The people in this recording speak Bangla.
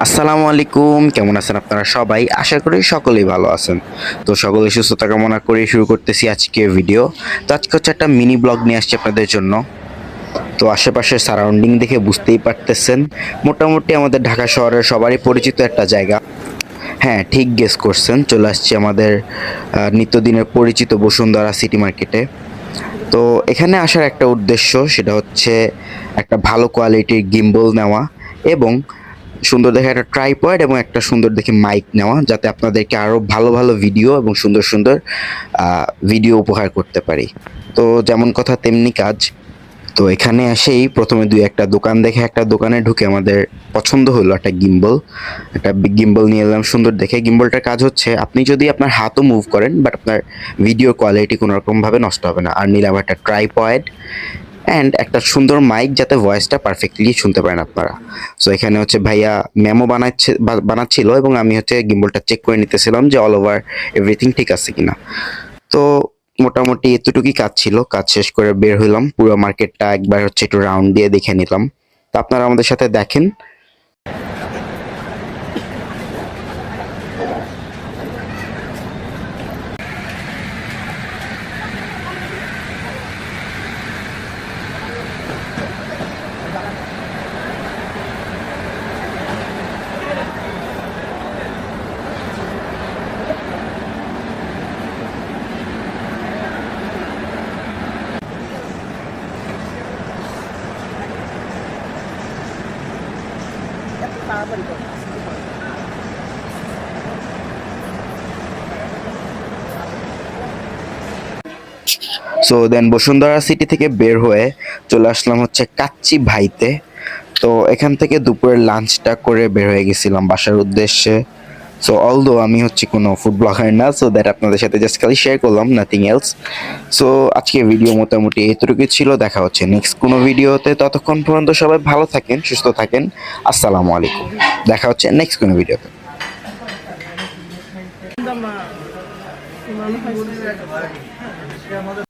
আসসালামু আলাইকুম, কেমন আছেন আপনারা সবাই? আশা করি সকলেই ভালো আছেন। তো সকলেই সুস্থতা কামনা করে শুরু করতেছি আজকে ভিডিও। তো আজকে হচ্ছে একটা মিনি ব্লগ নিয়ে আসছি আপনাদের জন্য। তো আশেপাশের সারাউন্ডিং দেখে বুঝতেই পারতেছেন, মোটামুটি আমাদের ঢাকা শহরের সবারই পরিচিত একটা জায়গা। হ্যাঁ, ঠিক গেস করছেন, চলে আসছি আমাদের নিত্যদিনের পরিচিত বসুন্ধরা সিটি মার্কেটে। তো এখানে আসার একটা উদ্দেশ্য, সেটা হচ্ছে একটা ভালো কোয়ালিটির গিম্বল নেওয়া এবং সুন্দর দেখে একটা ট্রাইপড এবং একটা সুন্দর দেখে মাইক নেওয়া, যাতে আপনাদেরকে আরও ভালো ভালো ভিডিও এবং সুন্দর সুন্দর ভিডিও উপহার করতে পারি। তো যেমন কথা তেমনি কাজ। তো এখানে এসেই প্রথমে দুই একটা দোকান দেখে একটা দোকানে ঢুকে আমাদের পছন্দ হলো একটা গিম্বল। একটা বিগ গিম্বল নিয়ে এলাম সুন্দর দেখে। গিম্বলটার কাজ হচ্ছে, আপনি যদি আপনার হাতও মুভ করেন বাট আপনার ভিডিও কোয়ালিটি কোনো রকমভাবে নষ্ট হবে না। আর নিলাম একটা ট্রাইপড অ্যান্ড একটা সুন্দর মাইক, যাতে ভয়েসটা পারফেক্টলি শুনতে পারেন আপনারা। সো এখানে হচ্ছে ভাইয়া মেমো বানাচ্ছিল এবং আমি হচ্ছে গিম্বলটা চেক করে নিতেছিলাম যে অল ওভার এভরিথিং ঠিক আছে কিনা। তো মোটামুটি এতটুকুই কাজ ছিল। কাজ শেষ করে বের হইলাম, পুরো মার্কেটটা একবার হচ্ছে একটু রাউন্ড দিয়ে দেখে নিলাম। তো আপনারা আমাদের সাথে দেখেন। সো দেন বসুন্ধরা সিটি থেকে বের হয়ে চলে আসলাম হচ্ছে কাচ্চি ভাইতে। তো এখান থেকে দুপুরের লাঞ্চটা করে বের হয়ে গেছিলাম বাসার উদ্দেশ্যে। সো অলদো আমি হচ্ছে কোনো ফুড ব্লগার না, সো দ্যাট আপনাদের সাথে জাস্ট খালি শেয়ার করলাম, নাথিং এলস। সো আজকে ভিডিও মোটামুটি এতটুকুই ছিল। দেখা হচ্ছে নেক্সট কোনো ভিডিওতে। ততক্ষণ পর্যন্ত সবাই ভালো থাকেন, সুস্থ থাকেন। আসসালামু আলাইকুম। দেখা হচ্ছে নেক্সট কোনো ভিডিওতে।